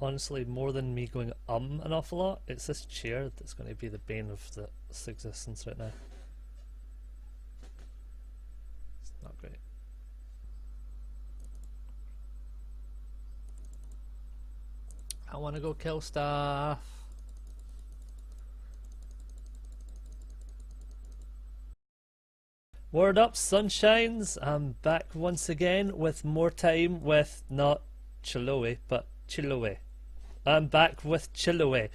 honestly, more than me going an awful lot, it's this chair that's going to be the bane of this existence right now. It's not great. I want to go kill stuff. Word up, sunshines! I'm back once again with more time with not Chiloe, but Chiloe. I'm back with Chiloe,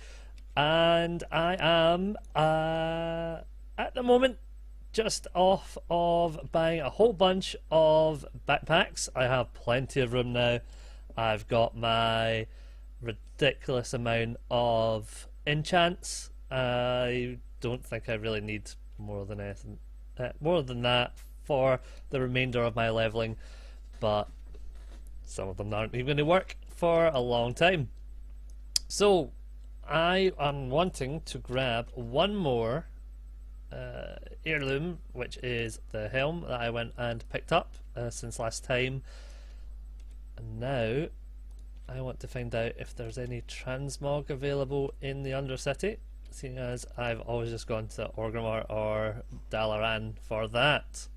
and I am at the moment just off of buying a whole bunch of backpacks. I have plenty of room now. I've got my ridiculous amount of enchants. I don't think I really need more than anything. More than that for the remainder of my leveling, but some of them aren't even going to work for a long time. So I am wanting to grab one more heirloom, which is the helm that I went and picked up since last time, and now I want to find out if there's any transmog available in the Undercity, seeing as I've always just gone to Orgrimmar or Dalaran for that.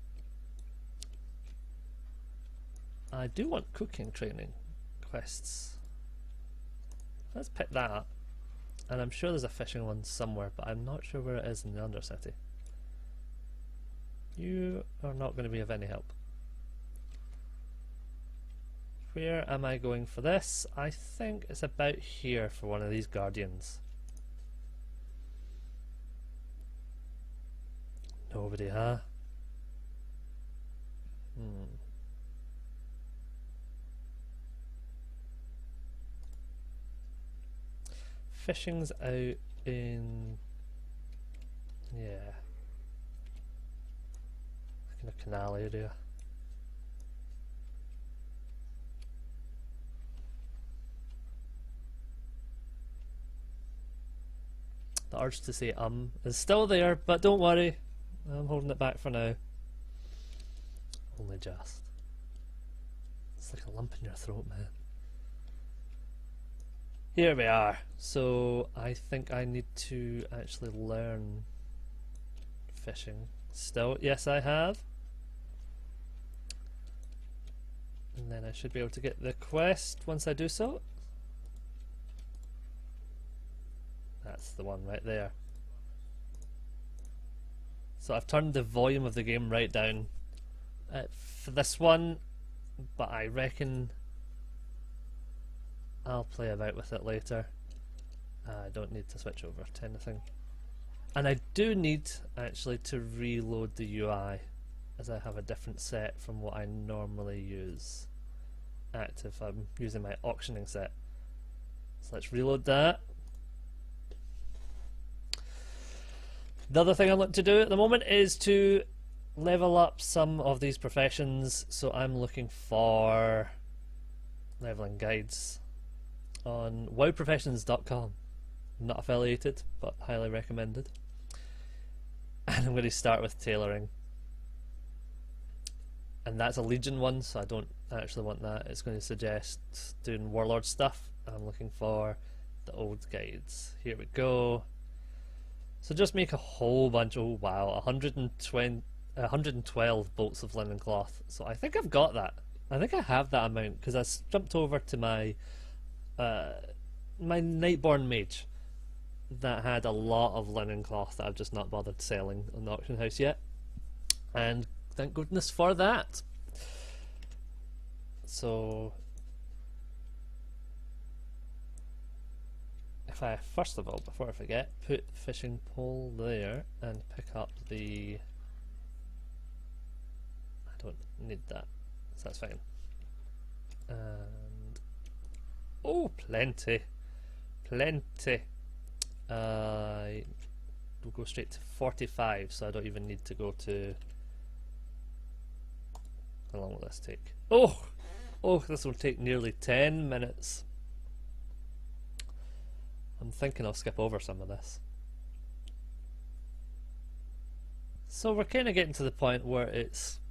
I do want cooking training quests. Let's pick that up. And I'm sure there's a fishing one somewhere, but I'm not sure where it is in the Undercity. You are not going to be of any help. Where am I going for this? I think it's about here for one of these guardians. Nobody, huh? Fishing's out in... yeah. Like in a canal area. The urge to say is still there, but don't worry. I'm holding it back for now. Only just. It's like a lump in your throat, man. Here we are. So I think I need to actually learn fishing still. Yes, I have. And then I should be able to get the quest once I do so. That's the one right there. So I've turned the volume of the game right down for this one, but I reckon I'll play about with it later. I don't need to switch over to anything. And I do need actually to reload the UI, as I have a different set from what I normally use active. I'm using my auctioning set. So let's reload that. The other thing I'm looking to do at the moment is to level up some of these professions, so I'm looking for leveling guides on wowprofessions.com. Not affiliated, but highly recommended. And I'm going to start with tailoring. And that's a Legion one, so I don't actually want that. It's going to suggest doing Warlord stuff. I'm looking for the old guides. Here we go. So just make a whole bunch. Oh wow, 112 bolts of linen cloth. So I think I've got that. I think I have that amount because I jumped over to my my Nightborn mage that had a lot of linen cloth that I've just not bothered selling on the auction house yet. And thank goodness for that. So if I, first of all, before I forget, put the fishing pole there and pick up the... I don't need that, so that's fine. And... oh, plenty. Plenty. We'll go straight to 45, so I don't even need to go to... how long will this take? Oh! Oh, this will take nearly 10 minutes. I'm thinking I'll skip over some of this. So we're kind of getting to the point where it's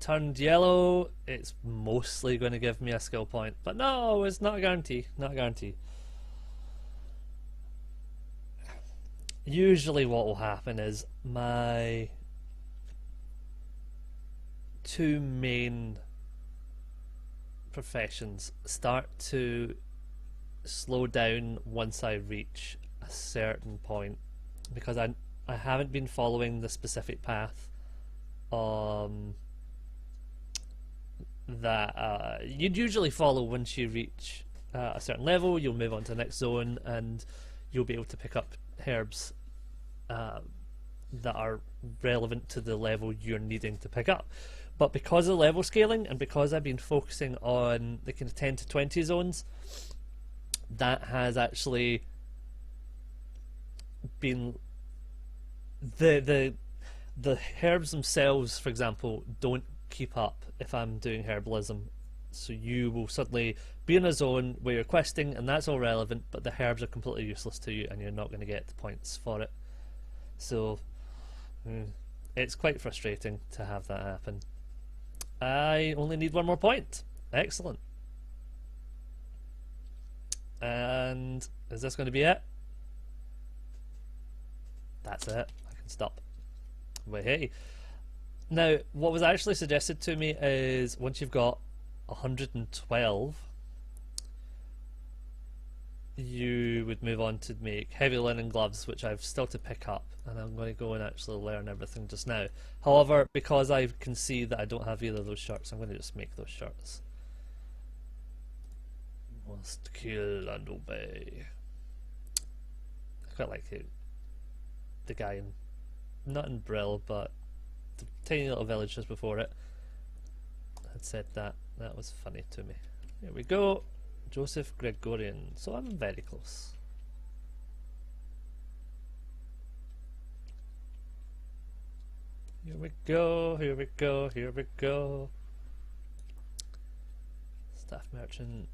turned yellow, it's mostly going to give me a skill point. But no, it's not a guarantee. Not a guarantee. Usually what will happen is my two main professions start to slow down once I reach a certain point, because I haven't been following the specific path that you'd usually follow. Once you reach a certain level, you'll move on to the next zone and you'll be able to pick up herbs that are relevant to the level you're needing to pick up. But because of level scaling, and because I've been focusing on the kind of 10 to 20 zones, that has actually been the herbs themselves, for example, don't keep up if I'm doing herbalism. So you will suddenly be in a zone where you're questing and that's all relevant, but the herbs are completely useless to you and you're not going to get the points for it. So it's quite frustrating to have that happen. I only need one more point. Excellent. And is this going to be it? That's it. I can stop. But hey. Now, what was actually suggested to me is once you've got 112, you would move on to make heavy linen gloves, which I've still to pick up, and I'm going to go and actually learn everything just now. However, because I can see that I don't have either of those shirts, I'm going to just make those shirts. Must kill and obey. I quite like the guy in, not in Brill, but the tiny little village just before it had said that. That was funny to me. Here we go. Joseph Gregorian. So I'm very close. Here we go, here we go, here we go. Staff merchant.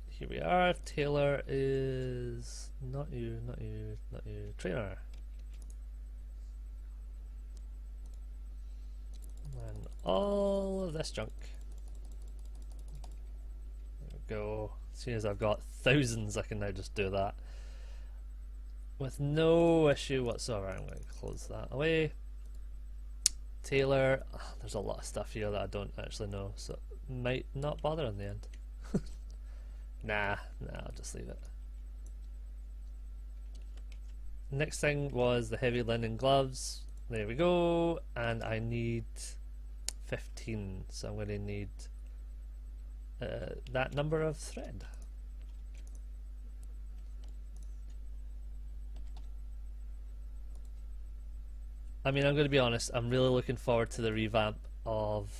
Here we are. Tailor is not you, not you, not you. Trainer. And all of this junk. There we go. As soon as I've got thousands, I can now just do that with no issue whatsoever. I'm going to close that away. Tailor. There's a lot of stuff here that I don't actually know, so might not bother in the end. Nah, I'll just leave it. Next thing was the heavy linen gloves. There we go. And I need 15, so I'm going to need that number of thread. I mean, I'm going to be honest, I'm really looking forward to the revamp of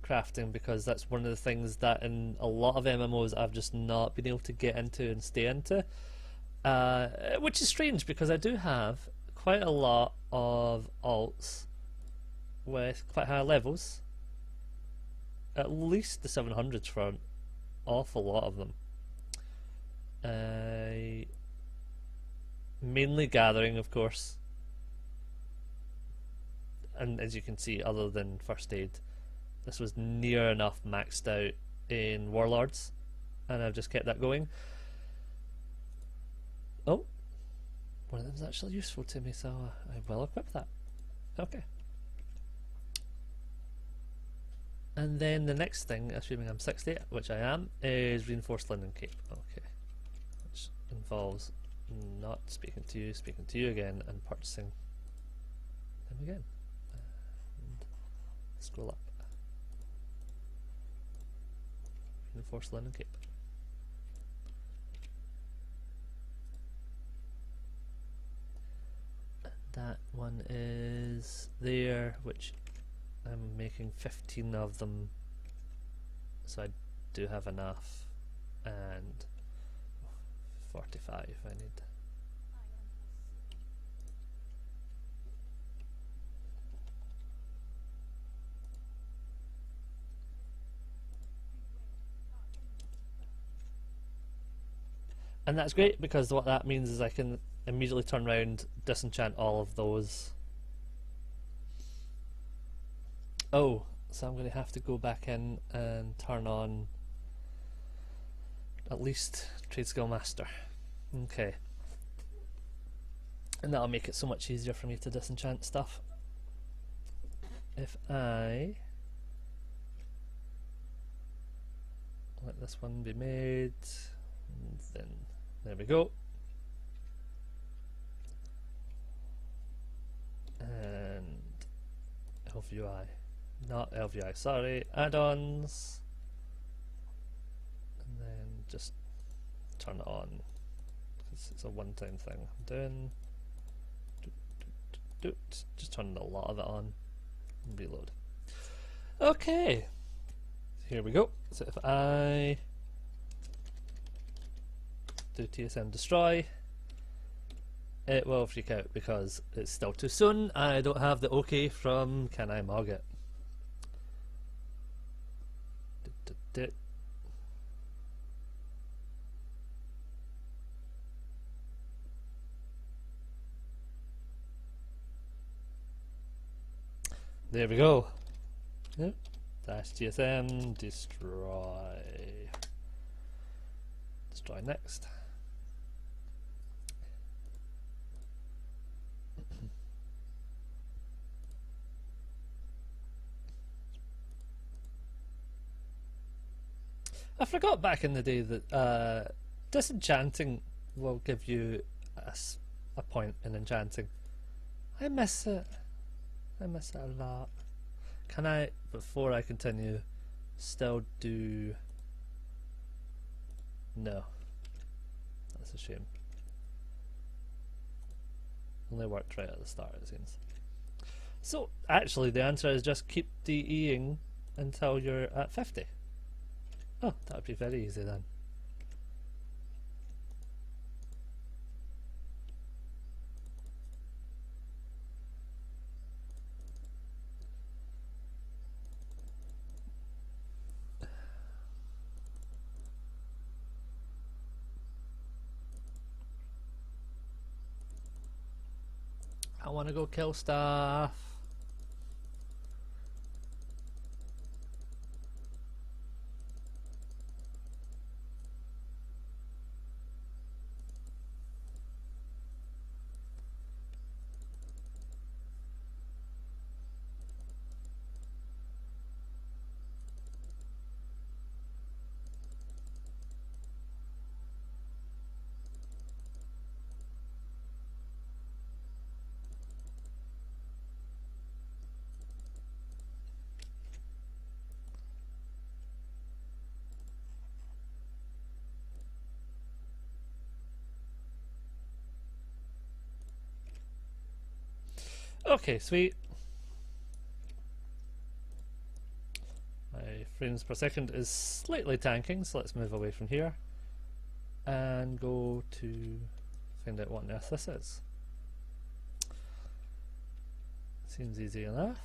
crafting, because that's one of the things that in a lot of MMOs I've just not been able to get into and stay into, which is strange because I do have quite a lot of alts with quite high levels, at least the 700s for an awful lot of them. Mainly gathering, of course, and as you can see, other than first aid, this was near enough maxed out in Warlords, and I've just kept that going. Oh, one of them's actually useful to me, so I will equip that. Okay. And then the next thing, assuming I'm 60, which I am, is reinforced linen cape. Okay. Which involves not speaking to you again, and purchasing them again. And scroll up. Reinforced linen cape. That one is there, which I'm making 15 of them, so I do have enough, and 45 I need. And that's great, because what that means is I can immediately turn around, disenchant all of those, Oh, so I'm going to have to go back in and turn on at least Trade Skill Master. Okay. And that'll make it so much easier for me to disenchant stuff. If I let this one be made, then there we go. And LVI, not LVI, sorry, add-ons, and then just turn it on because it's a one-time thing I'm doing. Just turning a lot of it on and reload. Okay, here we go. So if I do TSM destroy, it will freak out because it's still too soon. I don't have the OK from Can I Mog It. There we go. Yep. Dash TSM destroy. Destroy next. I forgot back in the day that disenchanting will give you a point in enchanting. I miss it. I miss it a lot. Can I, before I continue, still do... No. That's a shame. Only worked right at the start, it seems. So, actually, the answer is just keep DEing until you're at 50. Oh, that would be very easy then. I want to go kill stuff. Okay, sweet. My frames per second is slightly tanking, so let's move away from here and go to find out what on earth this is. Seems easy enough.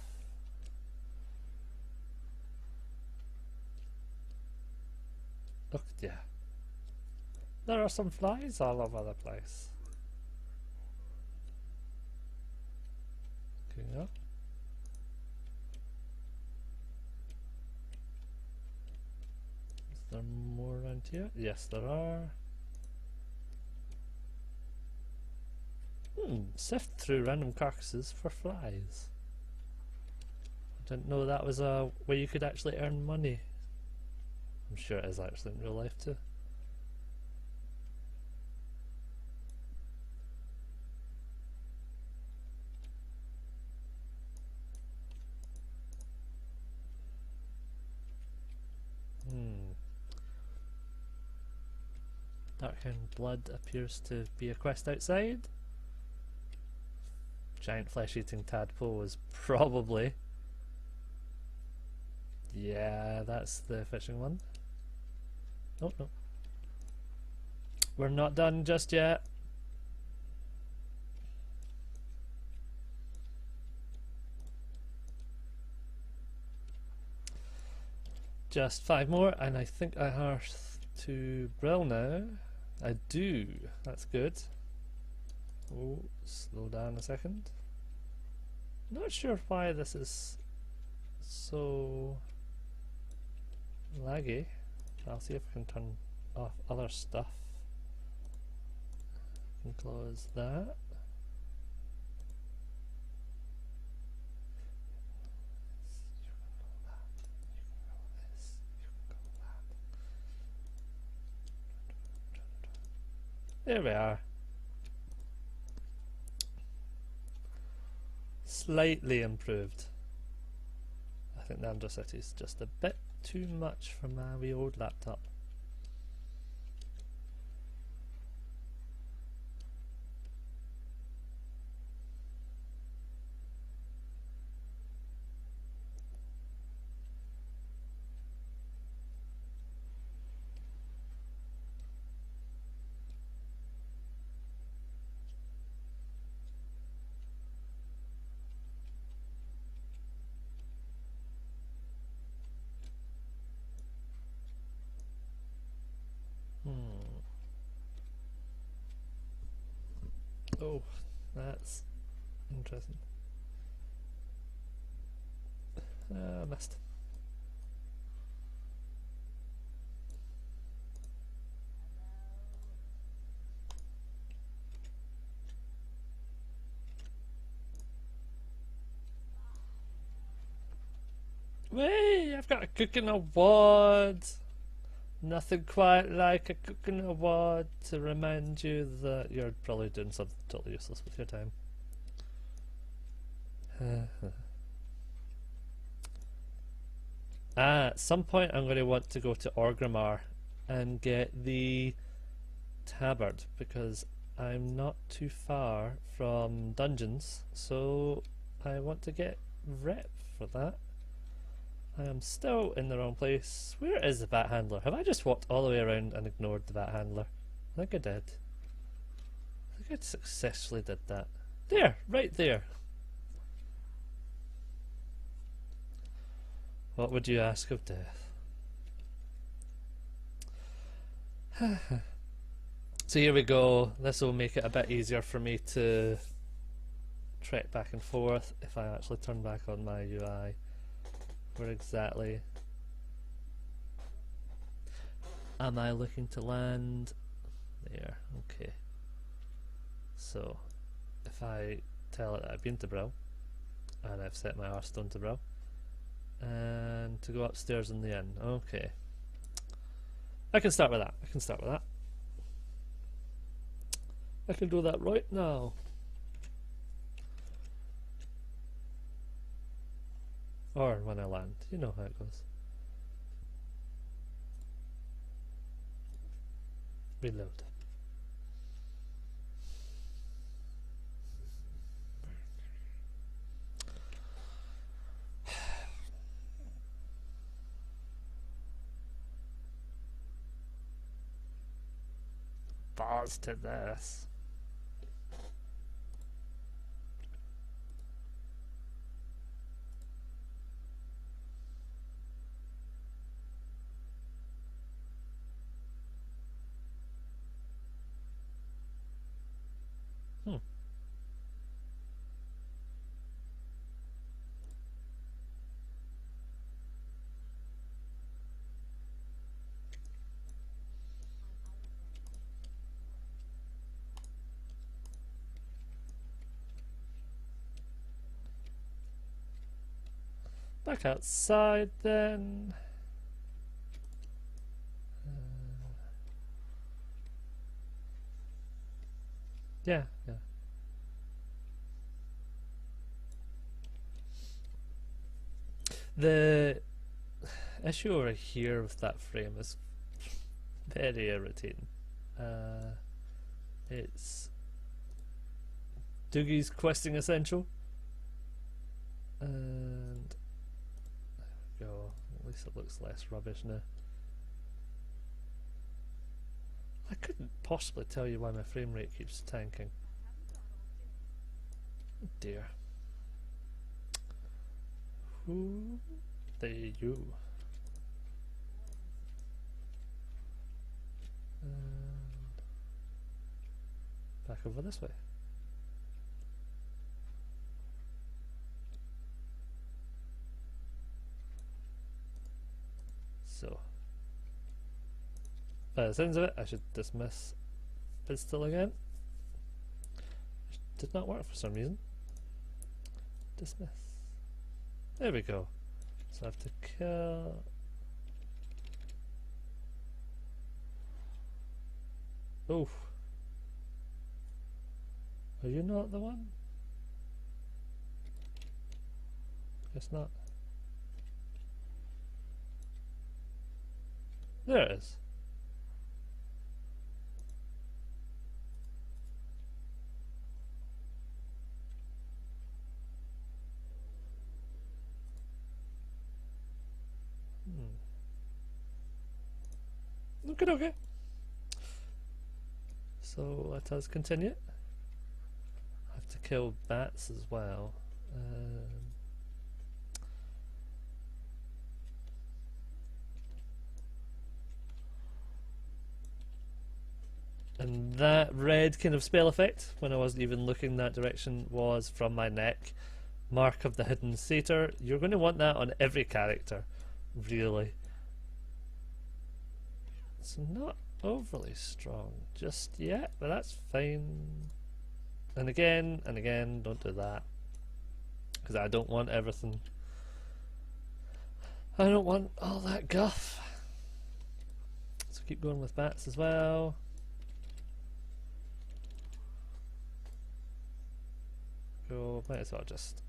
Look, yeah. There are some flies all over the place. Okay, yeah. Is there more around here? Yes, there are. Sift through random carcasses for flies. I didn't know that was a way you could actually earn money. I'm sure it is actually in real life too. Darkhound Blood appears to be a quest outside. Giant flesh-eating tadpole is probably... Yeah, that's the fishing one. Oh, no. We're not done just yet. Just 5 more, and I think I have to Brill now. I do. That's good. Oh, slow down a second. Not sure why this is so laggy. I'll see if I can turn off other stuff. I can close that. There we are. Slightly improved. I think the Undercity is just a bit too much for my wee old laptop. Oh, that's interesting. I missed. Wait, I've got a cooking award. Nothing quite like a cooking award to remind you that you're probably doing something totally useless with your time. At some point I'm going to want to go to Orgrimmar and get the tabard because I'm not too far from dungeons, so I want to get rep for that. I am still in the wrong place. Where is the bat handler? Have I just walked all the way around and ignored the bat handler? I think I did. I think I successfully did that. There! Right there! What would you ask of death? So here we go. This will make it a bit easier for me to trek back and forth if I actually turn back on my UI. Where exactly am I looking to land? There, okay. So if I tell it that I've been to Brill and I've set my Hearthstone to Brill and to go upstairs in the inn, okay. I can start with that. I can start with that. I can do that right now. Or when I land. You know how it goes. Reload. Balls to this. Back outside then. Yeah. The issue over here with that frame is very irritating. It's Doogie's questing essential. And there we go. At least it looks less rubbish now. I couldn't possibly tell you why my frame rate keeps tanking. Oh dear. Who are you? And back over this way. So, by the sounds of it, I should dismiss pistol again. Which did not work for some reason. Dismiss. There we go. So I have to kill. Oh. Are you not the one? Guess not. There it is. Okay, okay. So let us continue. I have to kill bats as well. And that red kind of spell effect, when I wasn't even looking that direction, was from my neck. Mark of the Hidden Satyr. You're going to want that on every character, really. It's not overly strong just yet, but that's fine. And again, don't do that. Because I don't want everything. I don't want all that guff. So keep going with bats as well. Go, might as well just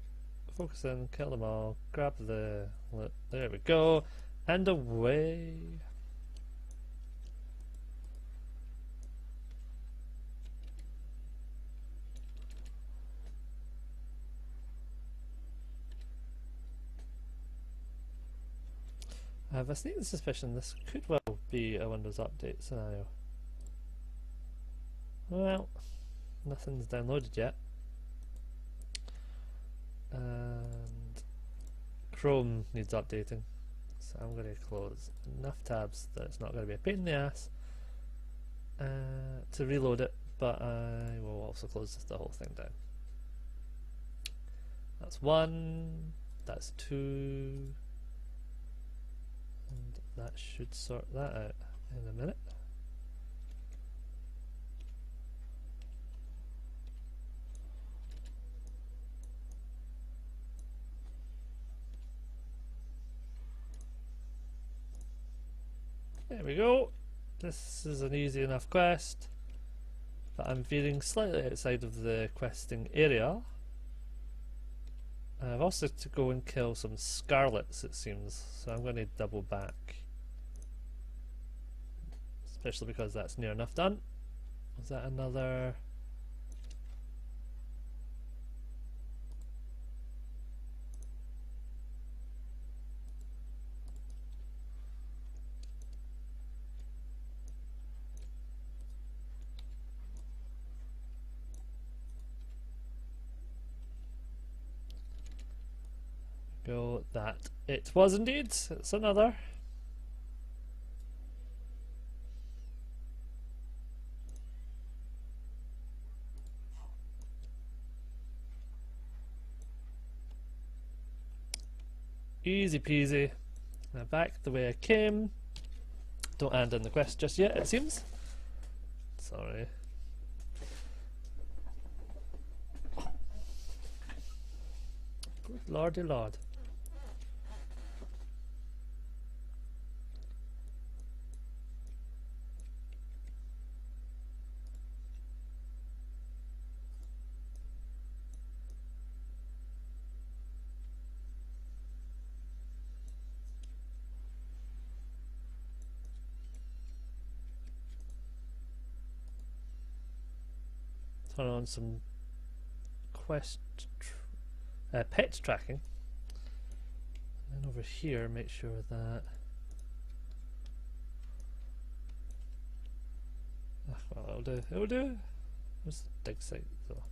focus in, kill them all, grab the loot. There we go, and away. I have a sneaking suspicion this could well be a Windows Update scenario. Well, nothing's downloaded yet. And Chrome needs updating, so I'm going to close enough tabs that it's not going to be a pain in the ass to reload it, but I will also close the whole thing down. That's one, that's two, and that should sort that out in a minute. There we go. This is an easy enough quest, but I'm veering slightly outside of the questing area. I've also to go and kill some scarlets, it seems, so I'm going to double back. Especially because that's near enough done. Was that another? Go, that it was indeed. It's another. Easy peasy. Now back the way I came. Don't hand in the quest just yet, it seems. Sorry. Good lordy lord. Turn on some pet tracking, and then over here make sure that well, it'll do. What's the dig site though?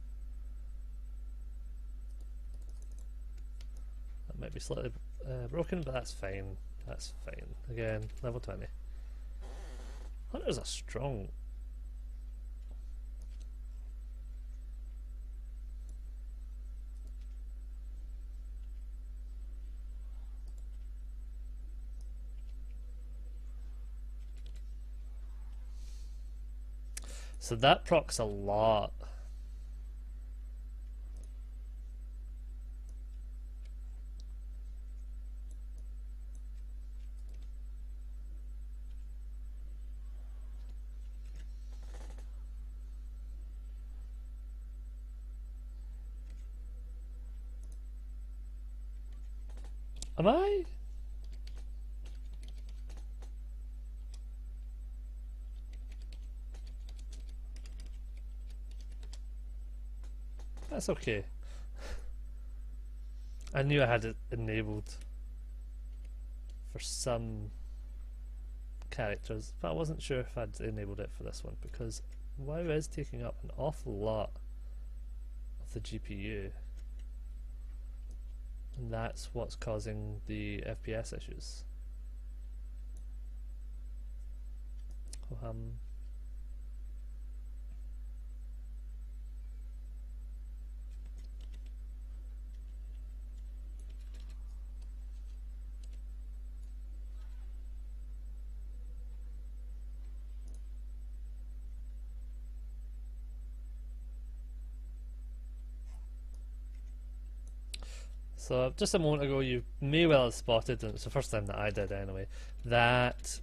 That might be slightly broken, but that's fine. That's fine. Again, level 20. Hunter's a strong. So that procs a lot. Am I? That's okay. I knew I had it enabled for some characters, but I wasn't sure if I'd enabled it for this one because WoW is taking up an awful lot of the GPU, and that's what's causing the FPS issues. So just a moment ago you may well have spotted, and it's the first time that I did anyway, that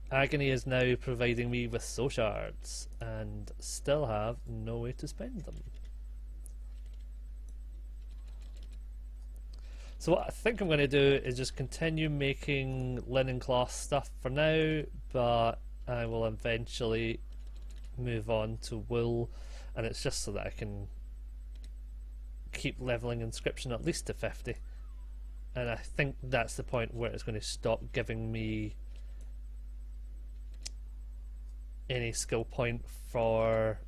Agony is now providing me with soul shards and still have no way to spend them. So what I think I'm going to do is just continue making linen cloth stuff for now, but I will eventually move on to wool, and it's just so that I can keep leveling inscription at least to 50, and I think that's the point where it's going to stop giving me any skill point for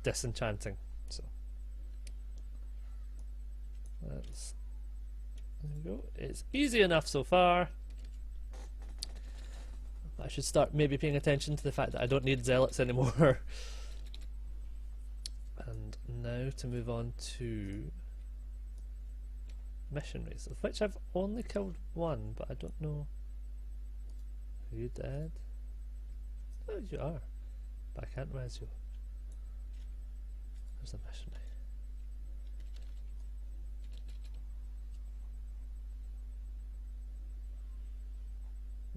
disenchanting. So that's, there we go. It's easy enough so far. I should start maybe paying attention to the fact that I don't need zealots anymore. And now to move on to missionaries, of which I've only killed one, but I don't know. Are you dead? Oh, you are, but I can't res you. There's a missionary.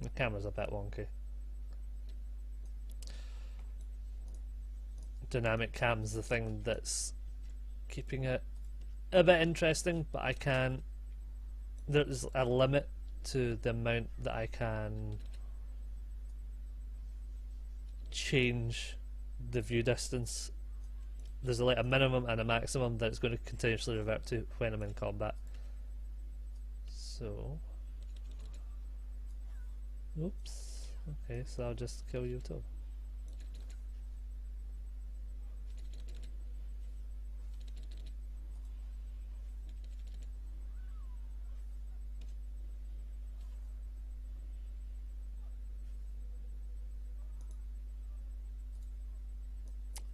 The camera's a bit wonky. Dynamic cam's the thing that's keeping it a bit interesting, but I can't. There's a limit to the amount that I can change the view distance. There's like a minimum and a maximum that it's going to continuously revert to when I'm in combat. So, oops. Okay, so I'll just kill you too.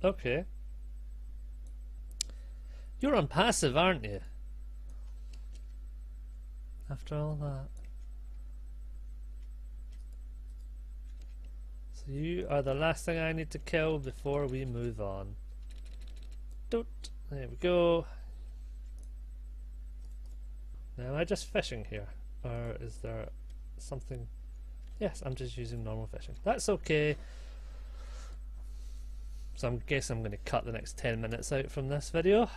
Okay. You're on passive, aren't you? After all that. So you are the last thing I need to kill before we move on. Don't. There we go. Now am I just fishing here? Or is there something? Yes, I'm just using normal fishing. That's okay. So I guess I'm going to cut the next 10 minutes out from this video.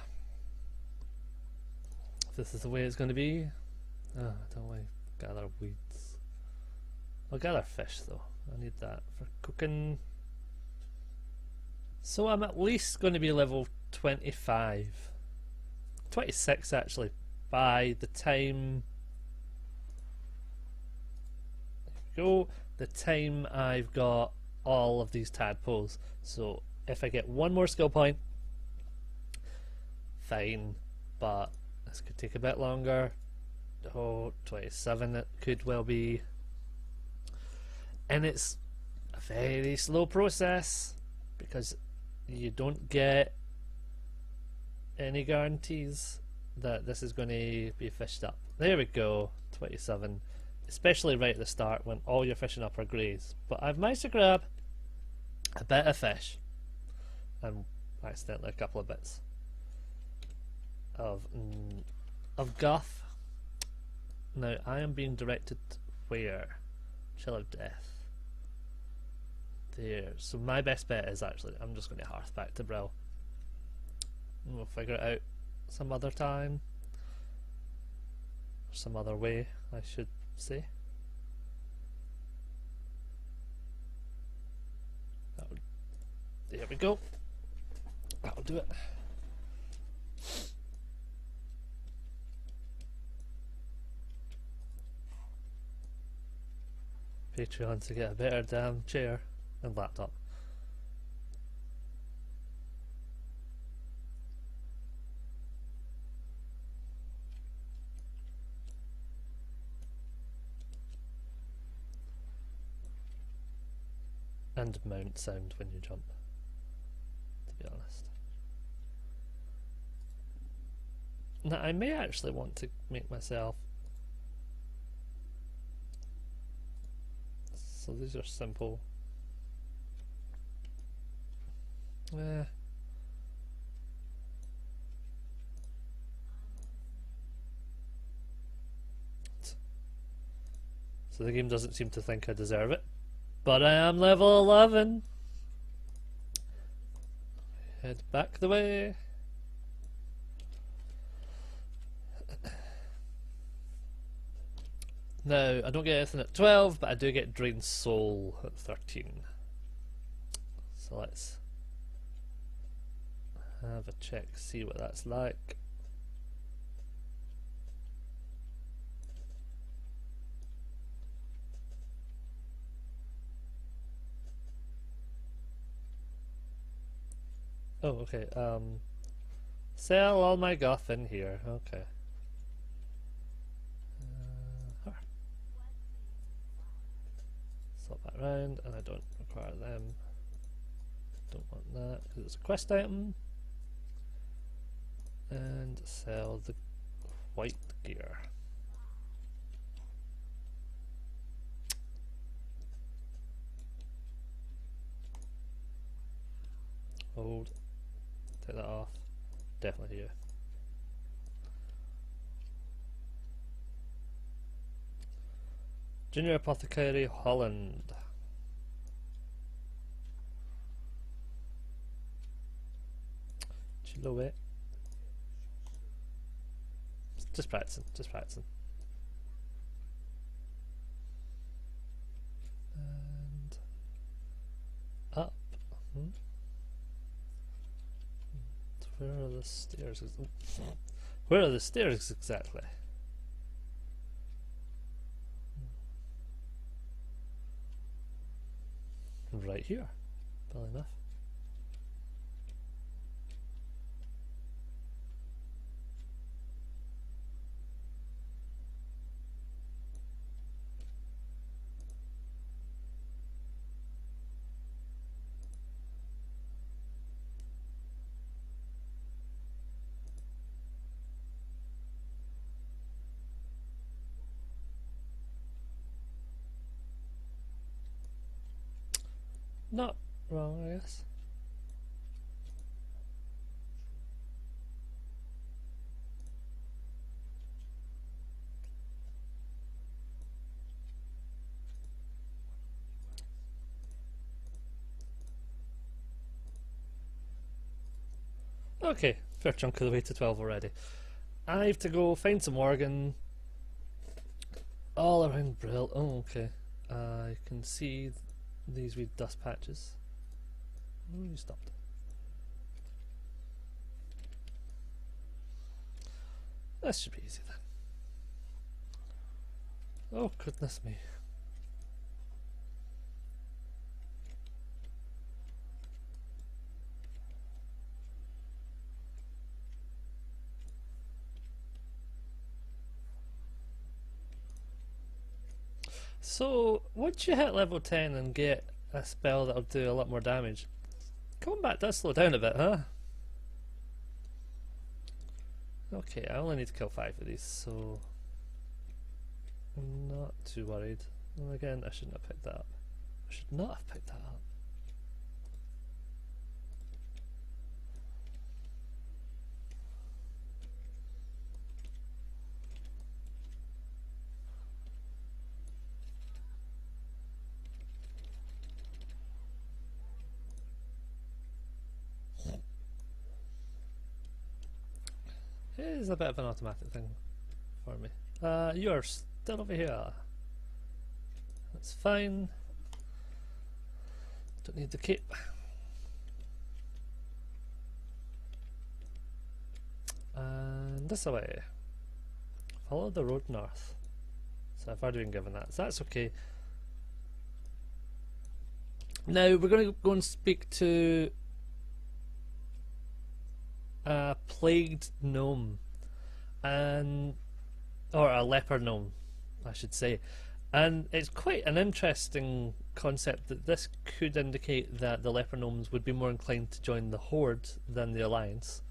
If this is the way it's going to be. Oh, I don't want to gather weeds. I'll gather fish though. I need that for cooking. So I'm at least going to be level 25. 26 actually, by the time... There we go. The time I've got all of these tadpoles. So if I get one more skill point, fine, but this could take a bit longer. Oh, 27 it could well be. And it's a very slow process because you don't get any guarantees that this is going to be fished up. There we go, 27. Especially right at the start when all you're fishing up are greys. But I've managed to grab a bit of fish. and accidentally a couple of bits of guff. Now I am being directed where? Chill of Death. There. So my best bet is actually I'm just going to hearth back to Brill. And we'll figure it out some other time. Or some other way, I should say. There we go. That'll do it. Patreon to get a better damn chair and laptop. And mount sound when you jump, to be honest. Now I may actually want to make myself, so these are simple. So the game doesn't seem to think I deserve it. But I am level 11. Head back the way. Now, I don't get anything at 12, but I do get Drained Soul at 13. So let's have a check, see what that's like. Oh, okay. Sell all my guff in here. Okay. Swap that around, and I don't require them. Don't want that because it's a quest item. And sell the white gear. Hold. Take that off. Definitely you. Junior Apothecary Holland. Chiloe. Just practicing, just practicing. And up. Where are the stairs? Where are the stairs exactly? Right here, probably enough. Not wrong, I guess. Okay, fair chunk of the way to 12 already. I have to go find some organ all around Brill. Oh, okay. I can see these wee dust patches. Oh, you stopped. That should be easy then. Oh, goodness me. So, once you hit level 10 and get a spell that'll do a lot more damage, combat does slow down a bit, huh? Okay, I only need to kill 5 of these, so I'm not too worried. And again, I shouldn't have picked that up. I should not have picked that up. is a bit of an automatic thing for me. You're still over here. That's fine. Don't need the cape. And this away. Follow the road north. So I've already been given that, so that's okay. Now we're going to go and speak to a plagued gnome, or a leper gnome, I should say. And it's quite an interesting concept that this could indicate that the leper gnomes would be more inclined to join the Horde than the Alliance.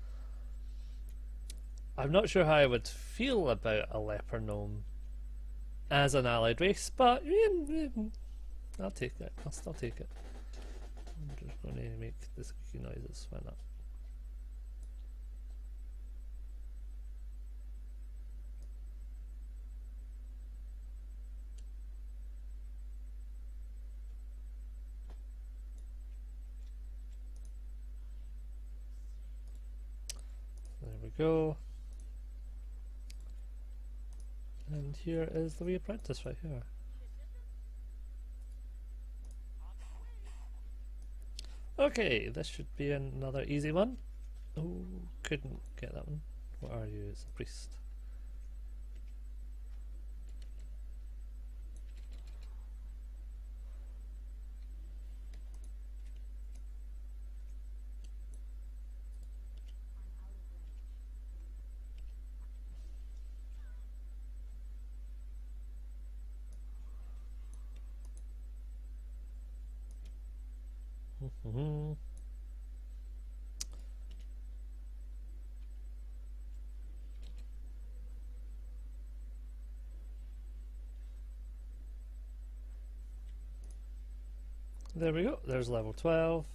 I'm not sure how I would feel about a leper gnome as an allied race, but I'll take it. I'll still take it. I'm just going to make the squeaky noises. Why not? There we go. And here is the wee apprentice right here. Okay, this should be another easy one. Oh, couldn't get that one. What are you? It's a priest. There we go, there's level 12.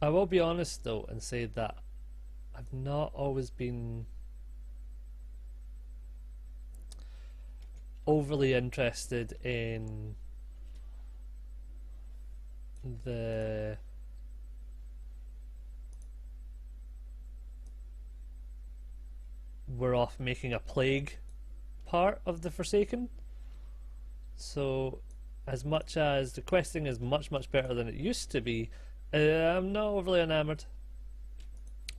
I will be honest though and say that I've not always been overly interested in the we're off making a plague part of the Forsaken. So as much as the questing is much better than it used to be, I'm not overly enamoured,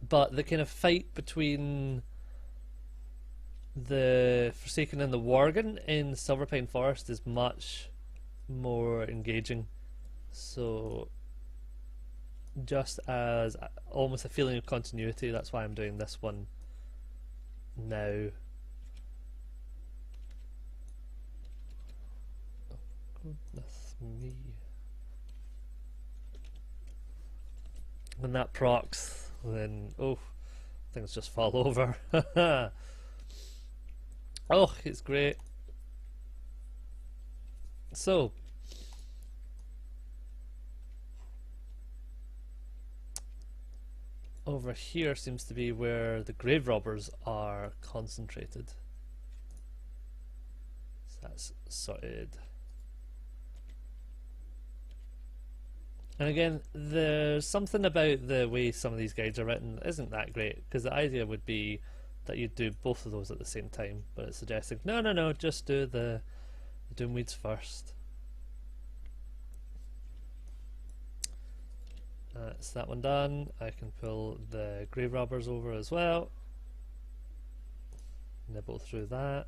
but the kind of fight between the Forsaken and the Worgen in Silverpine Forest is much more engaging. So just as almost a feeling of continuity, that's why I'm doing this one now. Oh, goodness me. When that procs, then things just fall over. Oh, it's great. So over here seems to be where the grave robbers are concentrated. So that's sorted. And again, there's something about the way some of these guides are written that isn't that great, because the idea would be that you'd do both of those at the same time, but it's suggesting no, just do the Doomweeds first. That's that one done. I can pull the grave robbers over as well. Nibble through that.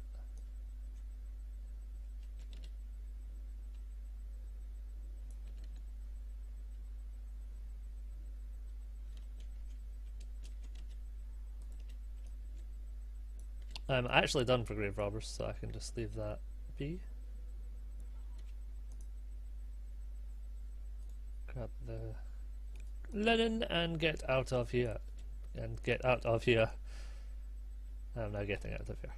I'm actually done for grave robbers, so I can just leave that be. Grab the linen and get out of here. And get out of here. I'm now getting out of here.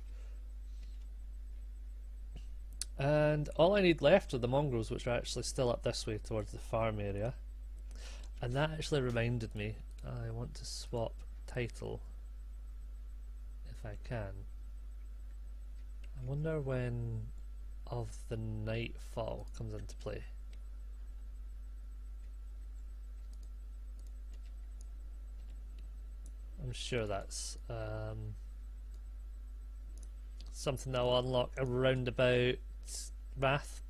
And all I need left are the mongrels, which are actually still up this way towards the farm area. And that actually reminded me, I want to swap title if I can. I wonder when Of the Nightfall comes into play. I'm sure that's something that will unlock around about Wrath.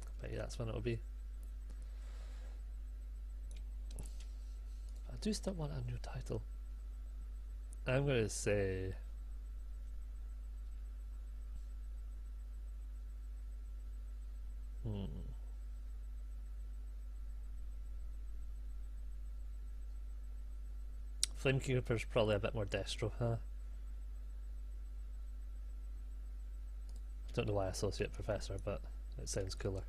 I bet you that's when it'll be. I do still want a new title. I'm going to say... Flamekeeper's probably a bit more destro, huh? I don't know why Associate Professor, but it sounds cooler.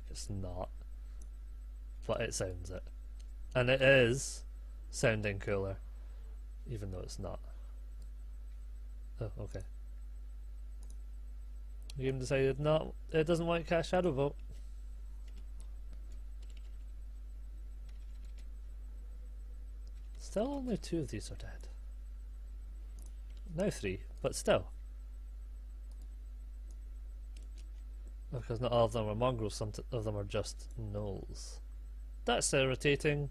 It's not. But it sounds it. And it is sounding cooler, even though it's not. Oh, okay. The game decided not, it doesn't want to cast Shadow Vote. Still only 2 of these are dead. Now 3, but still. Because not all of them are mongrels, some of them are just gnolls. That's irritating.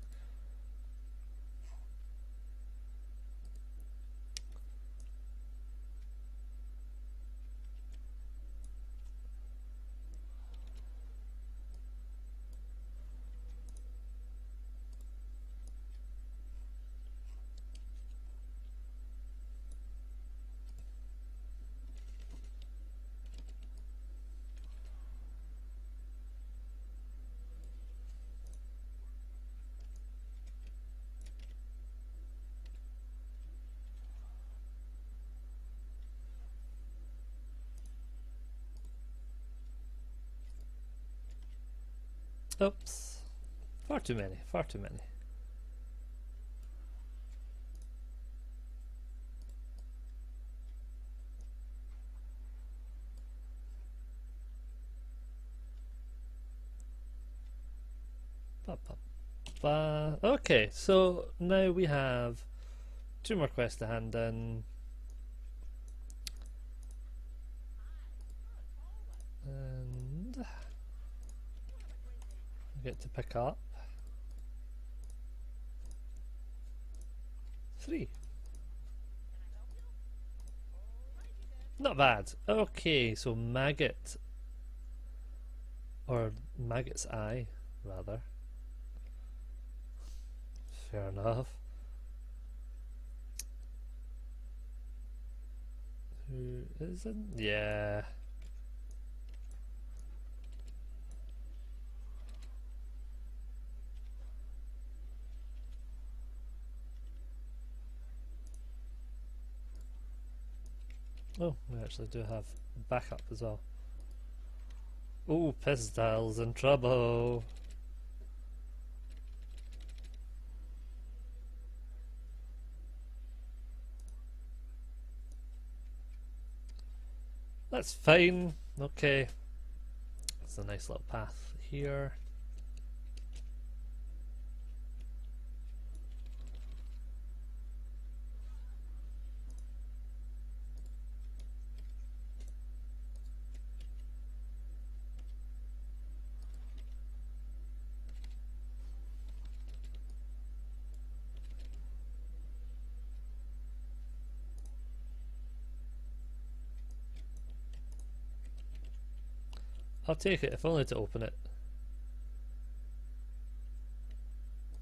Oops. Far too many, far too many. Okay, so now we have 2 more quests to hand in. And I get to pick up 3. Not bad. Okay, so Maggot, or Maggot's Eye, rather. Fair enough. Who isn't? Yeah. Oh, we actually do have backup as well. Oh, Pistol's in trouble. That's fine. Okay. It's a nice little path here. I'll take it, if only to open it.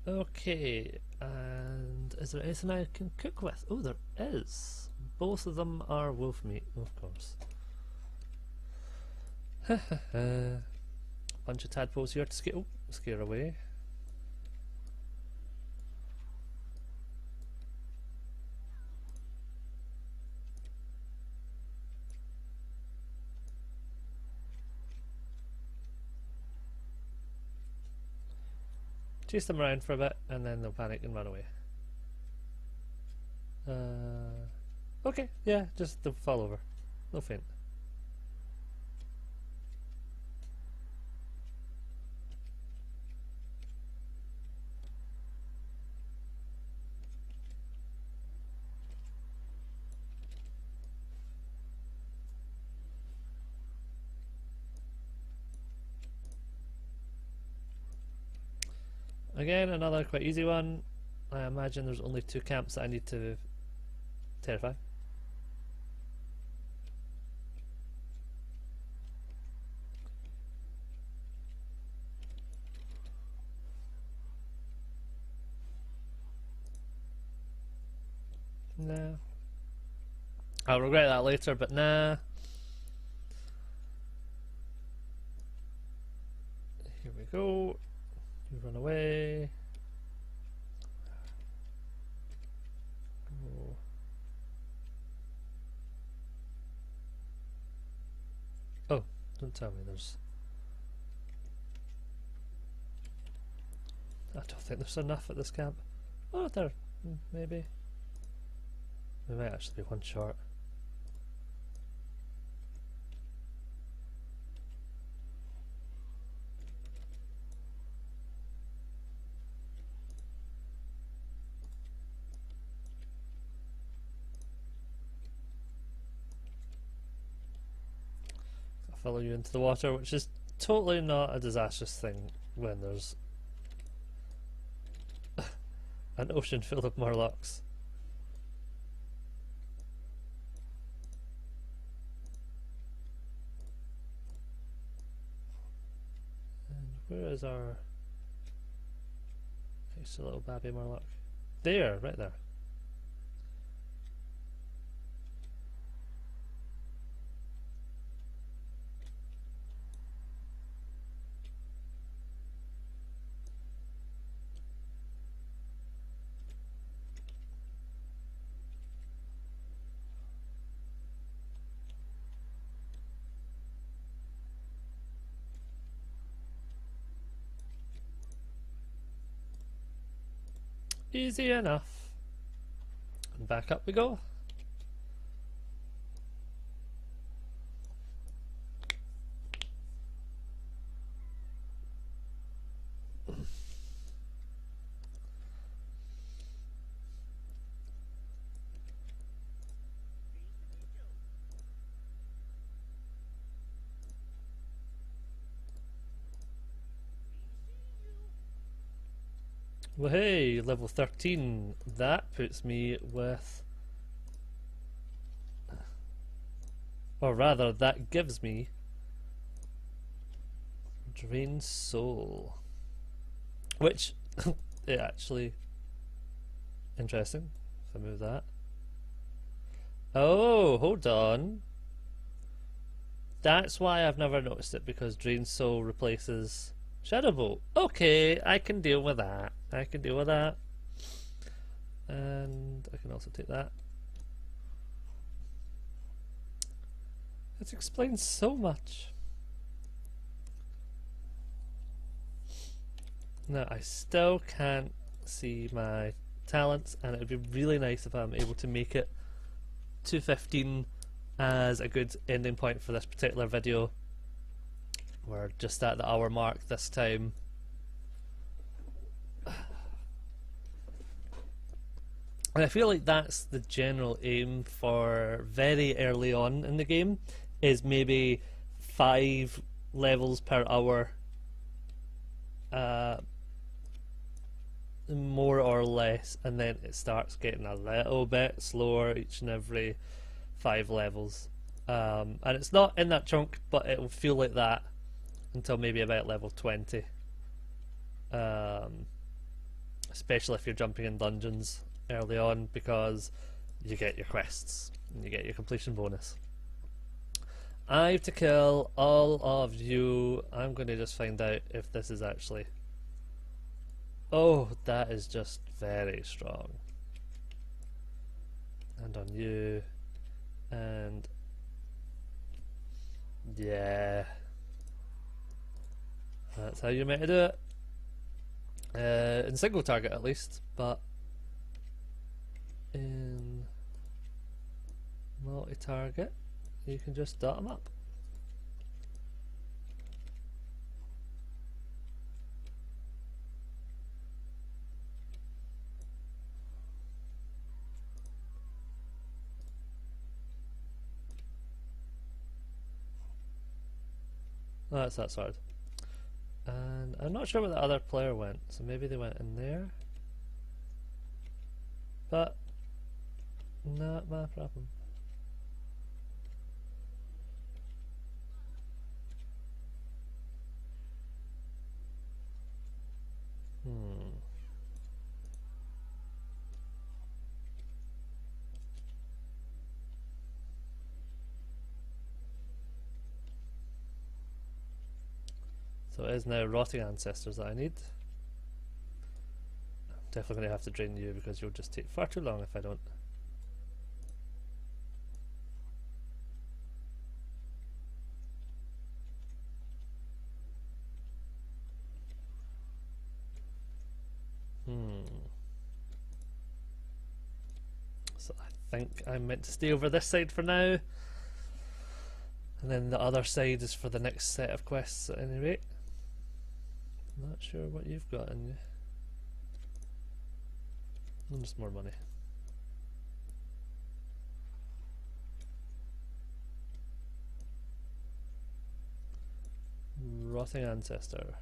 Okay, and is there anything I can cook with? Oh, there is. Both of them are wolf meat, of course. Bunch of tadpoles here to scare away. Chase them around for a bit and then they'll panic and run away. Okay, yeah, just they'll fall over. They'll faint. Again, another quite easy one. I imagine there's only 2 camps that I need to terrify. Nah. I'll regret that later, but nah. Here we go. You run away. Go. Oh, don't tell me there's... I don't think there's enough at this camp. Oh, there. Maybe. We might actually be one short. I'll follow you into the water, which is totally not a disastrous thing when there's an ocean full of Warlocks. Where is our... It's a little babby Warlock. There, right there. Easy enough. And back up we go. Well, hey, level 13. That puts me with... Or rather, that gives me... Drained Soul. Which, it actually... Interesting. If I move that. Oh, hold on. That's why I've never noticed it, because Drained Soul replaces... Shadow Bolt. Okay, I can deal with that. I can deal with that. And I can also take that. It explains so much. Now, I still can't see my talents, and it would be really nice if I'm able to make it to 15 as a good ending point for this particular video. We're just at the hour mark this time. And I feel like that's the general aim for very early on in the game, is maybe 5 levels per hour, more or less, and then it starts getting a little bit slower each and every 5 levels. And it's not in that chunk, but it will feel like that until maybe about level 20, especially if you're jumping in dungeons early on, because you get your quests and you get your completion bonus. I have to kill all of you. I'm going to just find out if this is actually... Oh, that is just very strong. And on you. And... yeah. That's how you're meant to do it. In single target at least, but in multi-target you can just dot them up. Oh, that's that sword. And I'm not sure where the other player went, so maybe they went in there. But not my problem. So it is now rotting ancestors that I need. I'm definitely going to have to drain you because you'll just take far too long if I don't. So I think I'm meant to stay over this side for now. And then the other side is for the next set of quests at any rate. Not sure what you've got in you. Just more money. Rotting Ancestor.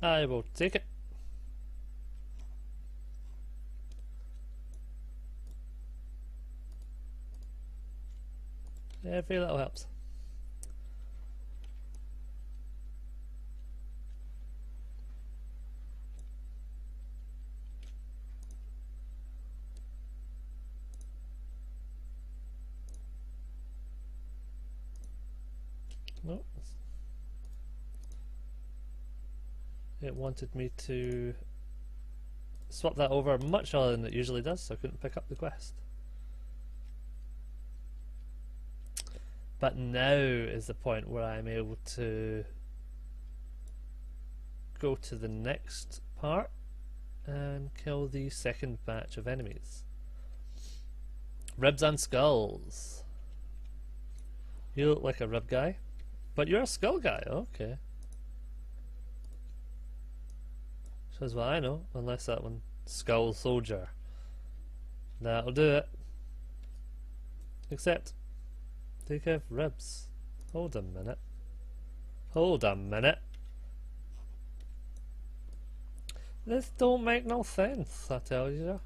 I will take it. Every little helps. No. It wanted me to swap that over much earlier than it usually does, so I couldn't pick up the quest. But now is the point where I'm able to go to the next part and kill the second batch of enemies. Ribs and skulls. You look like a rib guy, but you're a skull guy. Okay. Shows what I know, unless that one. Skull soldier. That'll do it. Except they have ribs. Hold a minute. Hold a minute. This don't make no sense, I tell you.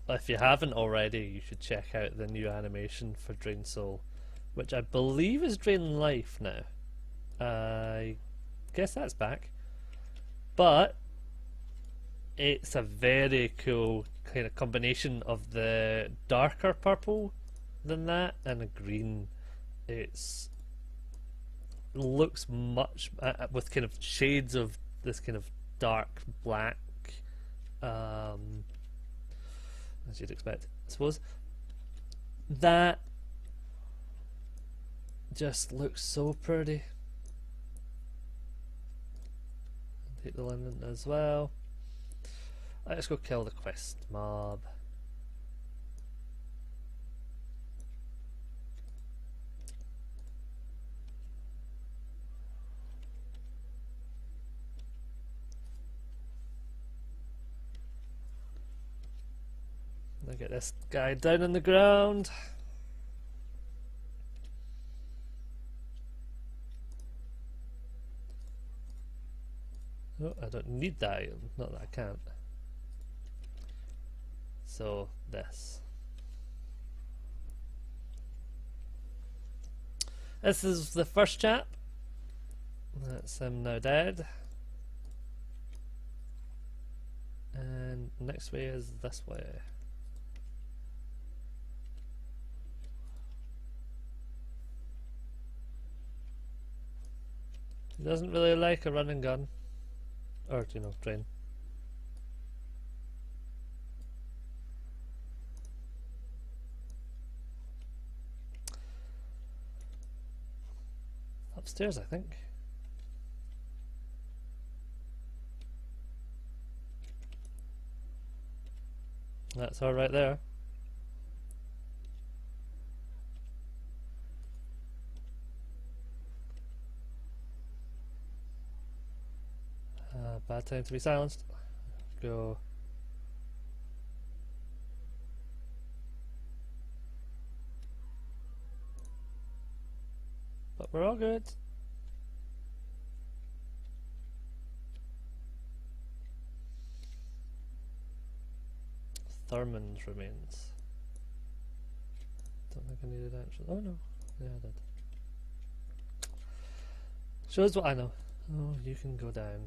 If you haven't already, you should check out the new animation for Drain Soul, which I believe is Drain Life now. I guess that's back. But it's a very cool kind of combination of the darker purple than that and a green. It's looks much with kind of shades of this kind of dark black, as you'd expect, I suppose. That just looks so pretty. Take the linen as well. Let's go kill the quest mob. Now get this guy down on the ground. Oh, I don't need that item, not that I can't. So, this. This is the first chap. That's him now dead. And next way is this way. He doesn't really like a running gun. Or, you know, train. Upstairs, I think. That's her right there. Bad time to be silenced. Go. But we're all good. Thurman's remains. Don't think I needed action. Oh no. Yeah, I did. Shows what I know. Oh, you can go down.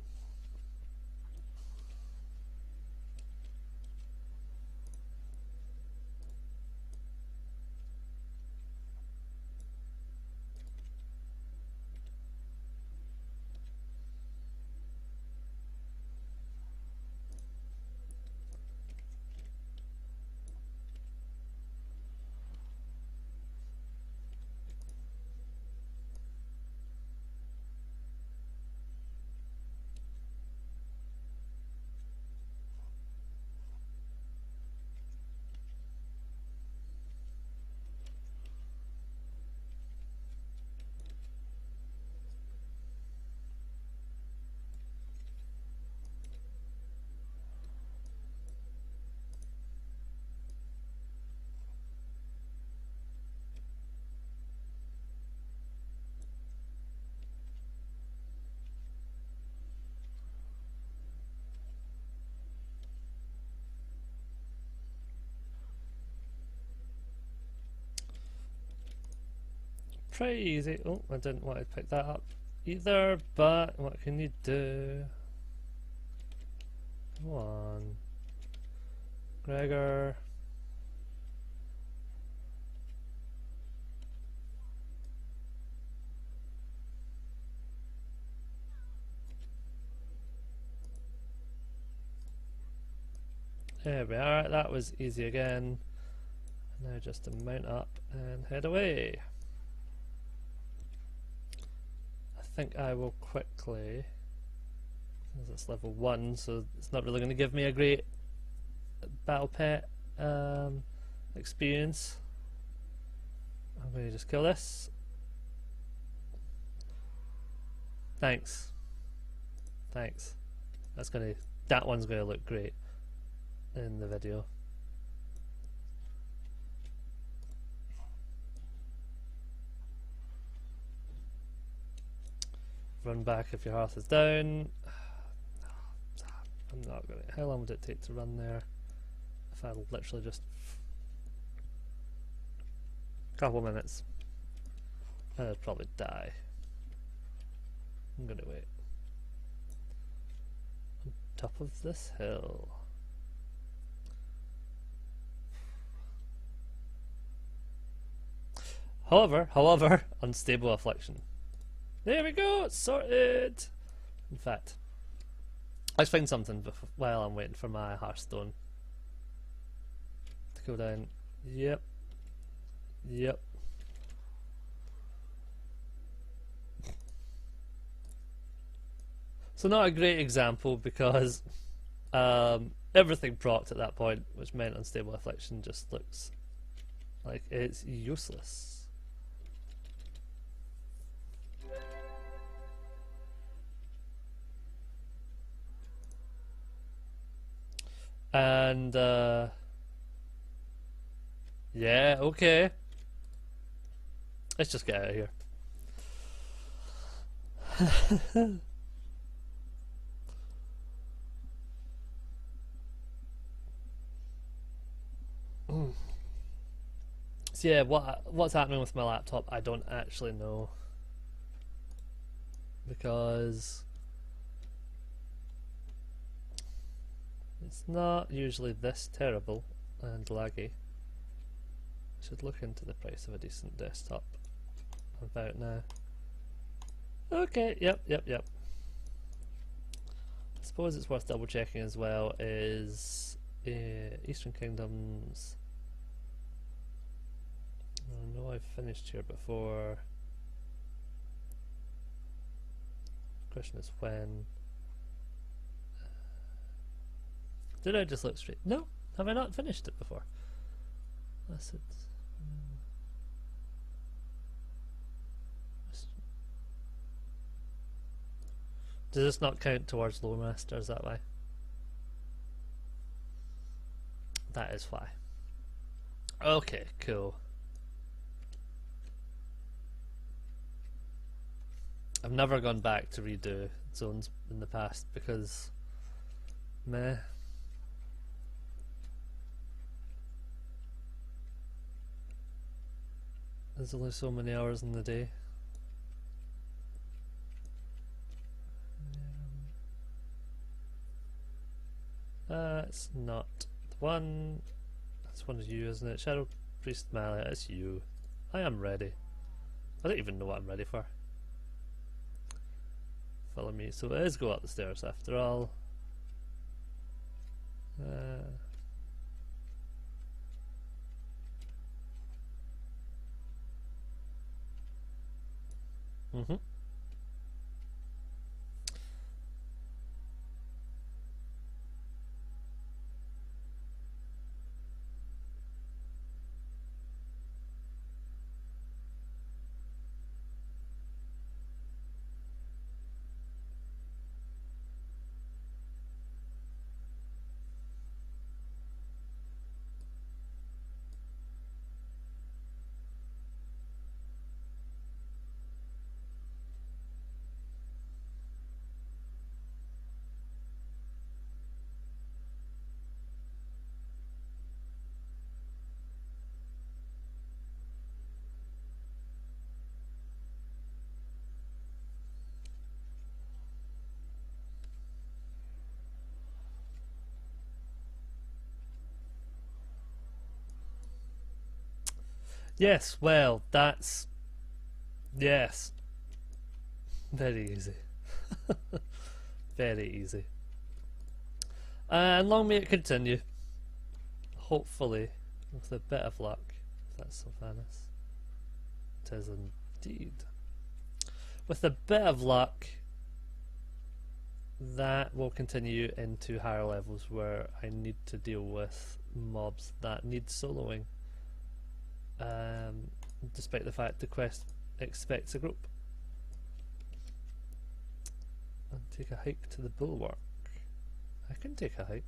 Pretty easy. Oh, I didn't want to pick that up either, but what can you do? Come on. Gregor. There we are, that was easy again. Now just to mount up and head away. I think I will quickly, as it's level 1, so it's not really going to give me a great battle pet experience. I'm going to just kill this. Thanks. Thanks. That one's going to look great in the video. Run back if your hearth is down. I'm not gonna. How long would it take to run there? If I literally just couple minutes, I'd probably die. I'm gonna wait. On top of this hill. However, unstable affliction. There we go, it's sorted. In fact, let's find something while I'm waiting for my Hearthstone to go down. Yep. So not a great example because everything procced at that point, which meant unstable affliction just looks like it's useless. And yeah, okay. Let's just get out of here. So yeah, what's happening with my laptop, I don't actually know, because it's not usually this terrible and laggy. I should look into the price of a decent desktop about now. Okay, yep. I suppose it's worth double checking as well is Eastern Kingdoms. I know I've finished here before. Question is when. Did I just look straight? No, Have I not finished it before? That's it. Does this not count towards low master? Is that why? That is why. Okay, cool. I've never gone back to redo zones in the past because meh. There's only so many hours in the day. It's not the one. That's one of you, isn't it? Shadow Priest Malia, it's you. I am ready. I don't even know what I'm ready for. Follow me. So it is go up the stairs after all. Yes, well, that's... Yes. Very easy. Very easy. And long may it continue. Hopefully, with a bit of luck. If that's Sylvanas. It is indeed. With a bit of luck, that will continue into higher levels where I need to deal with mobs that need soloing. Despite the fact the quest expects a group. And take a hike to the bulwark. I can take a hike.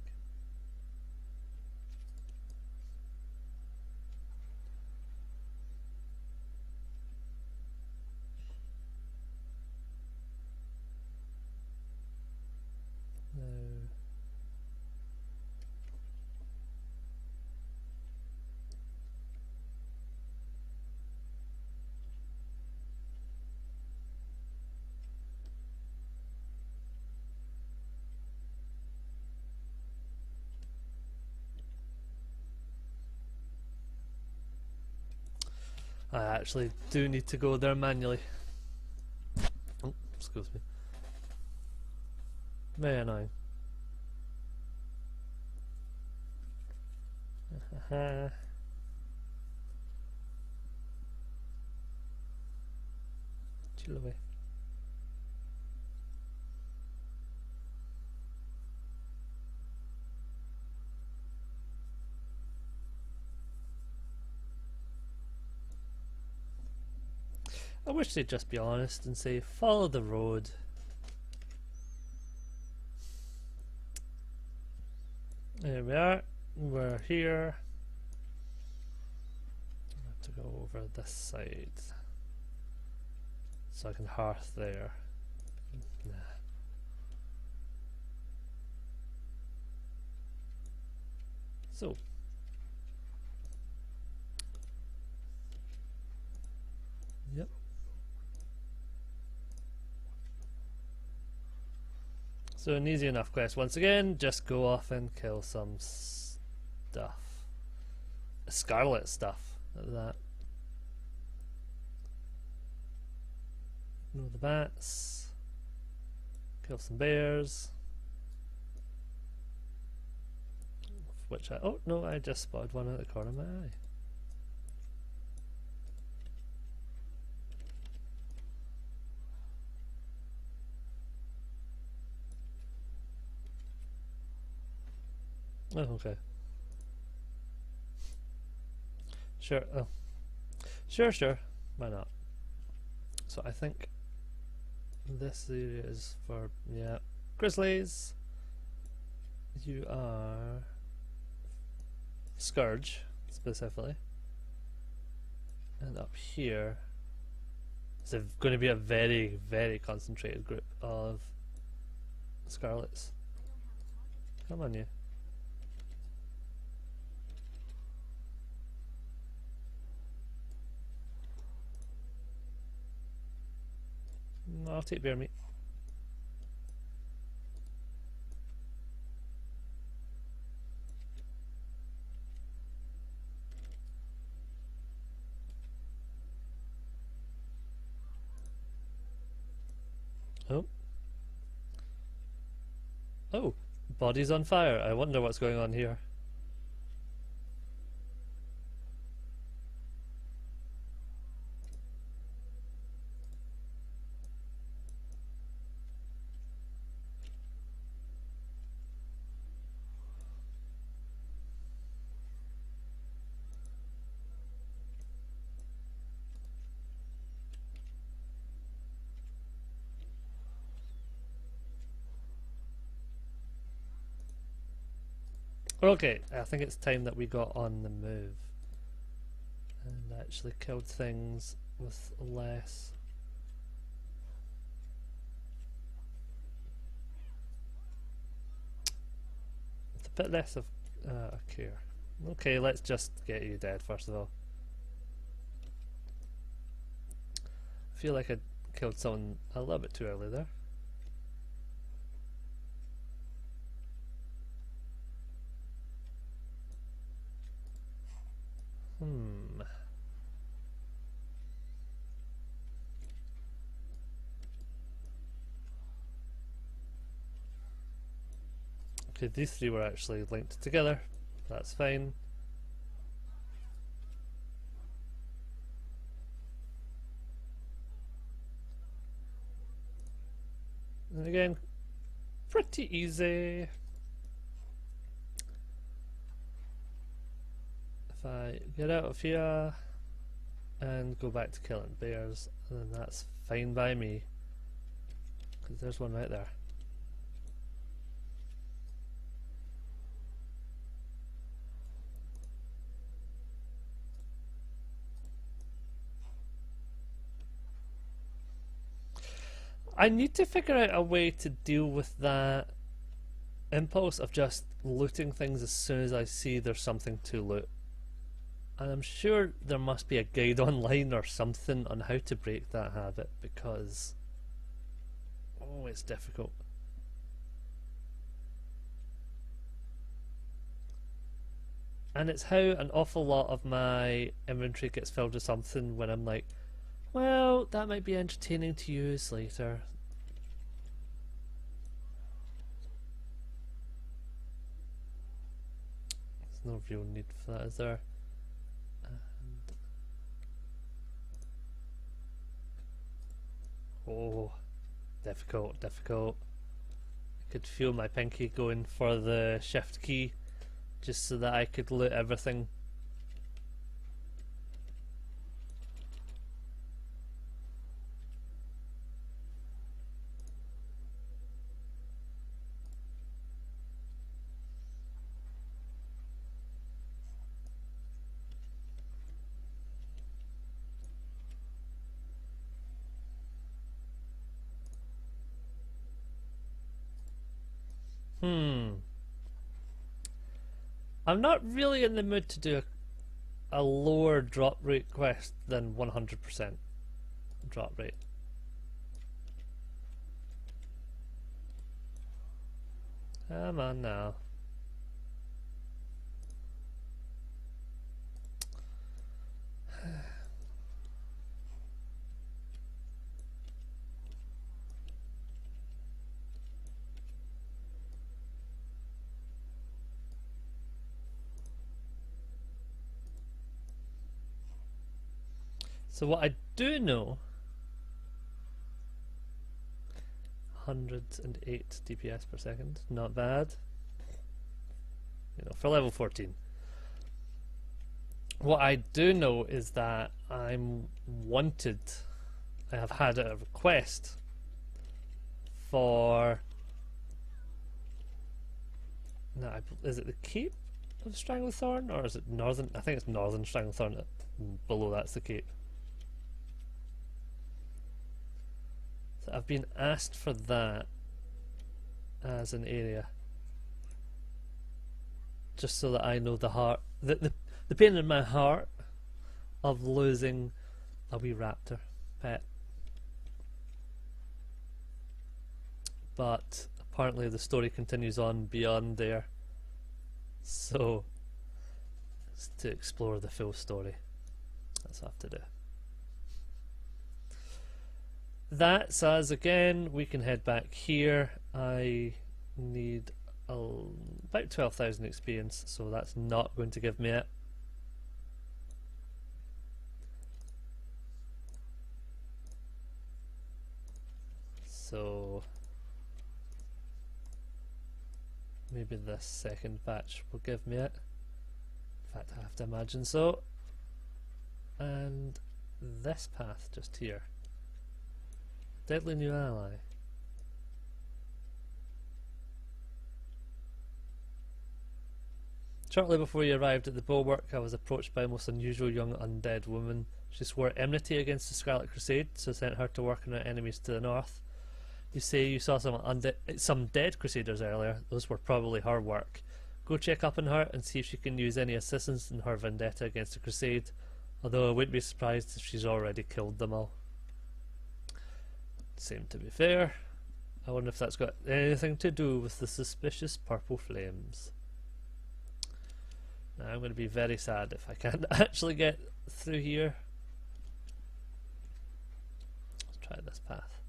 I actually do need to go there manually. Oh, excuse me. Very annoying. Chiloe. I wish they'd just be honest and say, follow the road. There we are. We're here. I have to go over this side. So I can hearth there. Nah. So. Yep. So an easy enough quest once again, just go off and kill some stuff. Scarlet stuff at that. Ignore the bats. Kill some bears. Which I... oh no, I just spotted one at the corner of my eye. Oh, okay. Sure. Oh. Sure, sure. Why not? So I think this area is for, yeah, grizzlies. You are Scourge, specifically. And up here is going to be a very, very concentrated group of Scarlets. Come on, you. I'll take bear meat. Oh. Oh, body's on fire. I wonder what's going on here. Okay, I think it's time that we got on the move and actually killed things with less. With a bit less of care. Okay, let's just get you dead first of all. I feel like I killed someone a little bit too early there. Okay, these three were actually linked together. That's fine. And again, pretty easy. If I get out of here and go back to killing bears, then that's fine by me. Because there's one right there. I need to figure out a way to deal with that impulse of just looting things as soon as I see there's something to loot. And I'm sure there must be a guide online or something on how to break that habit, because oh, it's difficult. And it's how an awful lot of my inventory gets filled with something when I'm like, well, that might be entertaining to use later. There's no real need for that, is there? And oh, difficult, difficult. I could feel my pinky going for the shift key just so that I could loot everything. I'm not really in the mood to do a lower drop rate quest than 100% drop rate. Come on now. So what I do know, 108 DPS per second, not bad. You know, for level 14. What I do know is that I'm wanted. I have had a request for. No, is it the Cape of Stranglethorn, or is it Northern? I think it's Northern Stranglethorn. Below that's the Cape. So I've been asked for that as an area, just so that I know the pain in my heart of losing a wee raptor pet. But apparently the story continues on beyond there, so it's to explore the full story. That's what I have to do. That's us again. We can head back here. I need about 12,000 experience, so that's not going to give me it. So maybe this second batch will give me it. In fact, I have to imagine so. And this path just here. Deadly new ally. Shortly before you arrived at the bulwark, I was approached by a most unusual young undead woman. She swore enmity against the Scarlet Crusade, so sent her to work on her enemies to the north. You say you saw some dead Crusaders earlier. Those were probably her work. Go check up on her and see if she can use any assistance in her vendetta against the Crusade, although I wouldn't be surprised if she's already killed them all. Seemed to be fair. I wonder if that's got anything to do with the suspicious purple flames. Now I'm going to be very sad if I can't actually get through here. Let's try this path.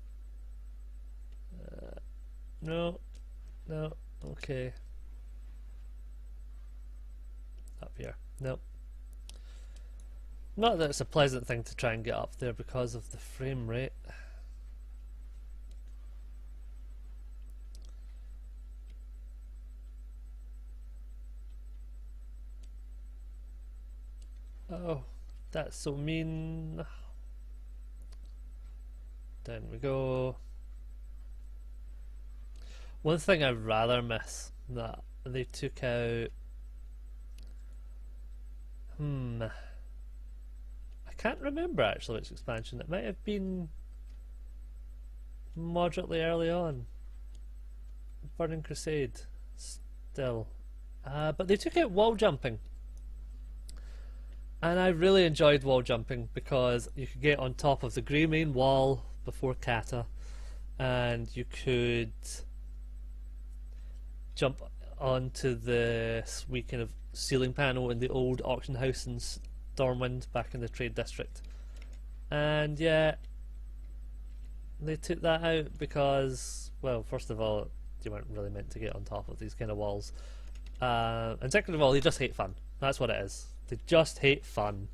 No, okay. Up here, no. Not that it's a pleasant thing to try and get up there because of the frame rate. Oh, that's so mean. Down we go. One thing I rather miss that they took out. I can't remember actually which expansion. It might have been moderately early on. Burning Crusade, still, but they took out wall jumping, and I really enjoyed wall jumping because you could get on top of the grey main wall before Kata, and you could jump onto this wee kind of ceiling panel in the old auction house in Stormwind back in the trade district. And yeah, they took that out because, well, first of all, you weren't really meant to get on top of these kind of walls, and second of all, they just hate fun. That's what it is. They just hate fun.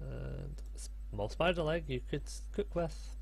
And small spider leg you could cook with.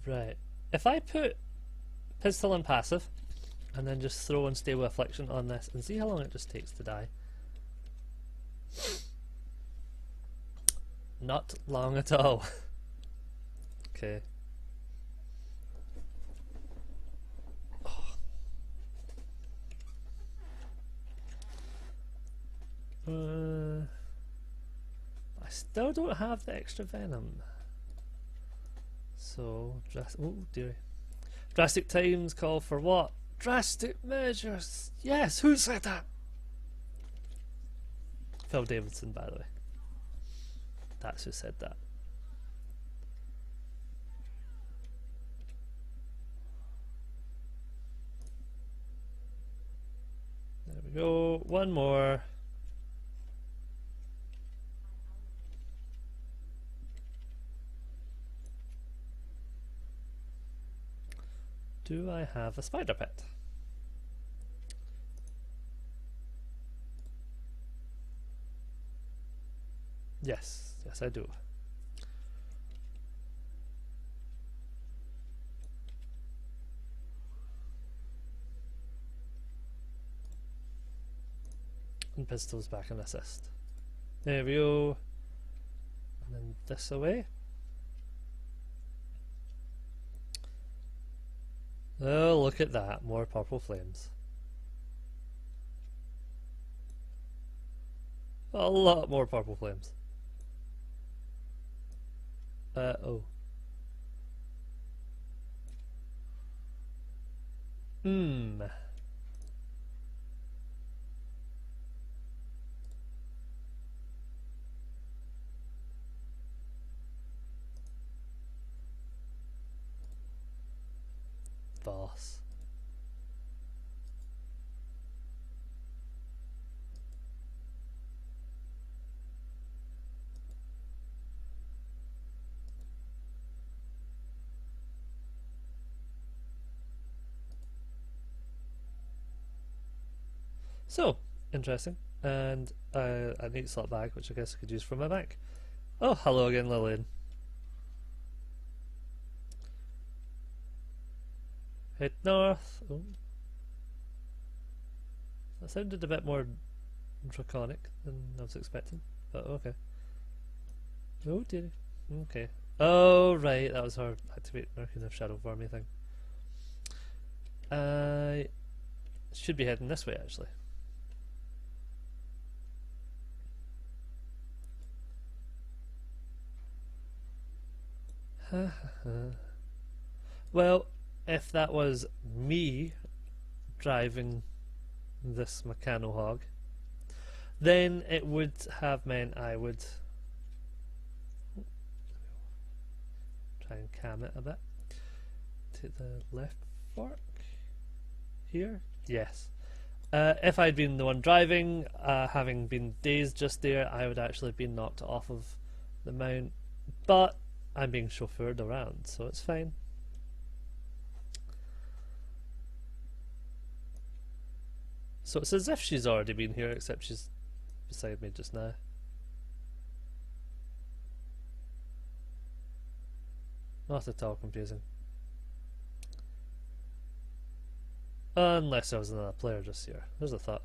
Right. If I put pistol and passive, and then just throw Unstable Affliction on this, and see how long it just takes to die. Not long at all. Okay. I still don't have the extra venom. So, oh dear. Drastic times call for what? Drastic measures! Yes, who said that? Phil Davidson, by the way. That's who said that. There we go. One more. Do I have a spider pet? Yes, yes I do. And pistols back and assist. There we go. And then this away. Oh, look at that. More purple flames. A lot more purple flames. Oh. Boss. So, interesting. And a neat slot bag, which I guess I could use for my bank. Oh, hello again, Lillian. Head north. Oh. That sounded a bit more draconic than I was expecting, but okay. Oh dear. Okay. Oh right, that was her activate Merkin of Shadow for me thing. I should be heading this way actually. Well, if that was me driving this Mechano Hog, then it would have meant I would try and cam it a bit to the left fork here. Yes. If I'd been the one driving, having been dazed just there, I would actually have been knocked off of the mount, but I'm being chauffeured around, so it's fine. So it's as if she's already been here, except she's beside me just now. Not at all confusing. Unless there was another player just here. There's a thought.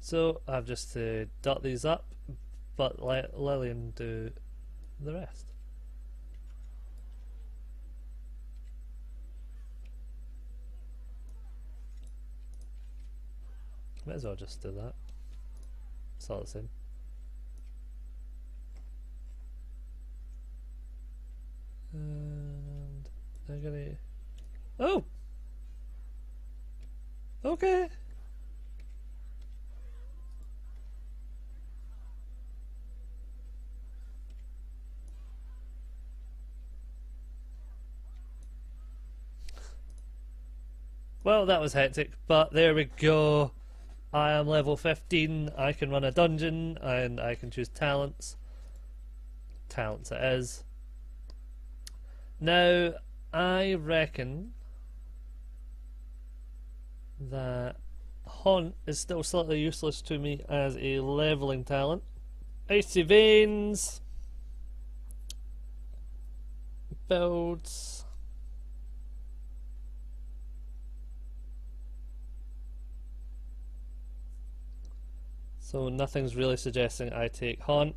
So I have just to dot these up, but let Lillian do the rest. Might as well just do that. It's all the same. And I'm gonna. Oh! Okay! Well, that was hectic, but there we go. I am level 15, I can run a dungeon, and I can choose talents. Talents it is. Now, I reckon that Haunt is still slightly useless to me as a leveling talent. Icy Veins. Builds. So nothing's really suggesting I take Haunt.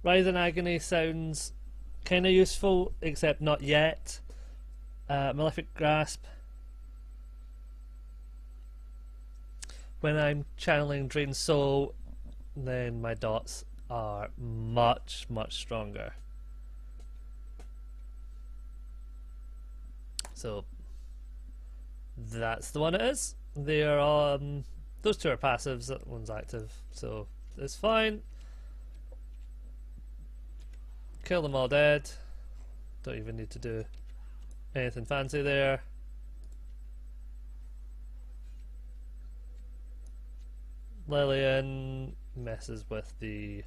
Writhing Agony sounds kind of useful, except not yet. Malefic Grasp. when I'm channeling Drain Soul, then my dots are much, much stronger. So that's the one it is. They are those two are passives, that one's active, so it's fine. Kill them all dead. Don't even need to do anything fancy there. Lillian messes with the...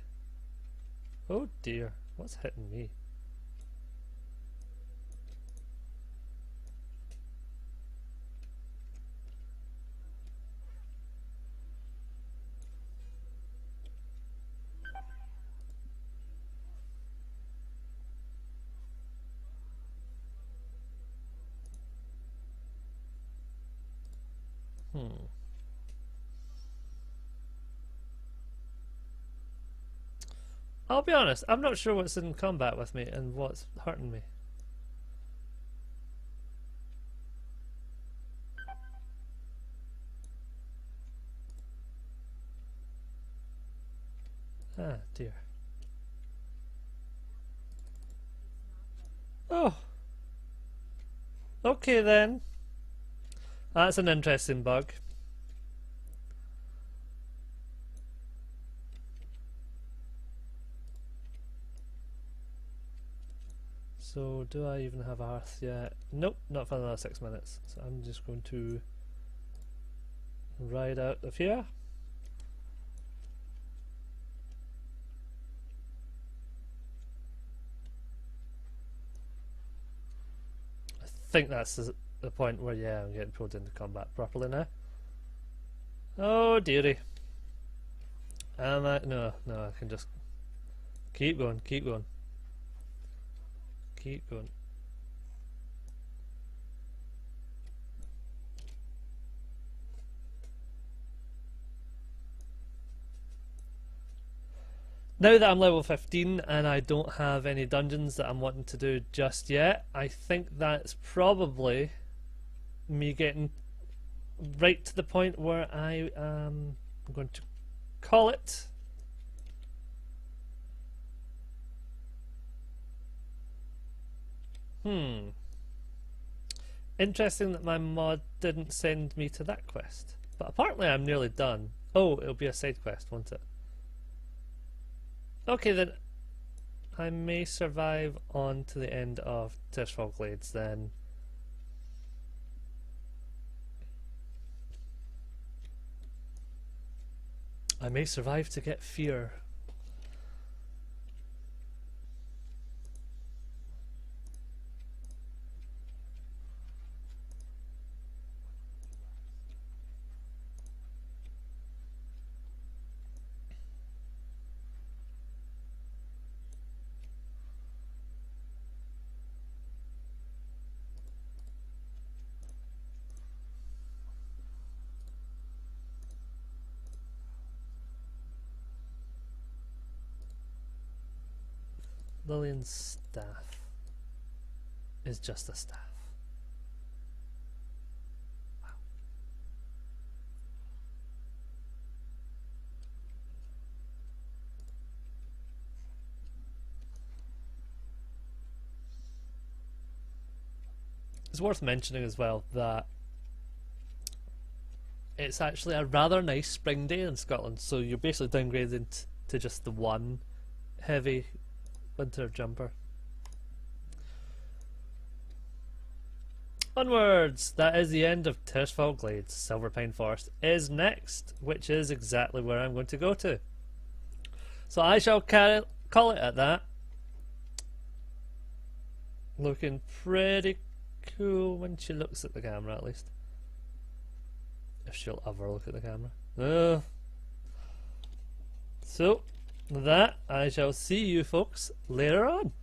Oh dear, what's hitting me? I'll be honest, I'm not sure what's in combat with me and what's hurting me. Ah, dear. Oh. Okay then. That's an interesting bug. So, do I even have a hearth yet? Nope, not for another 6 minutes. So I'm just going to ride out of here. I think that's the point where, yeah, I'm getting pulled into combat properly now. Oh dearie. Am I? No, I can just keep going, keep going. Keep going. Now that I'm level 15 and I don't have any dungeons that I'm wanting to do just yet, I think that's probably me getting right to the point where I am going to call it. Interesting that my mod didn't send me to that quest. But apparently I'm nearly done. Oh, it'll be a side quest, won't it? Okay then. I may survive on to the end of Tirisfal Glades then. I may survive to get fear. Lillian's staff is just a staff. Wow. It's worth mentioning as well that it's actually a rather nice spring day in Scotland, so you're basically downgrading to just the one heavy winter jumper. Onwards! That is the end of Tirisfal Glades. Silverpine Forest is next, which is exactly where I'm going to go to. So I shall call it at that. Looking pretty cool when she looks at the camera, at least. If she'll ever look at the camera. So, that I shall see you folks later on.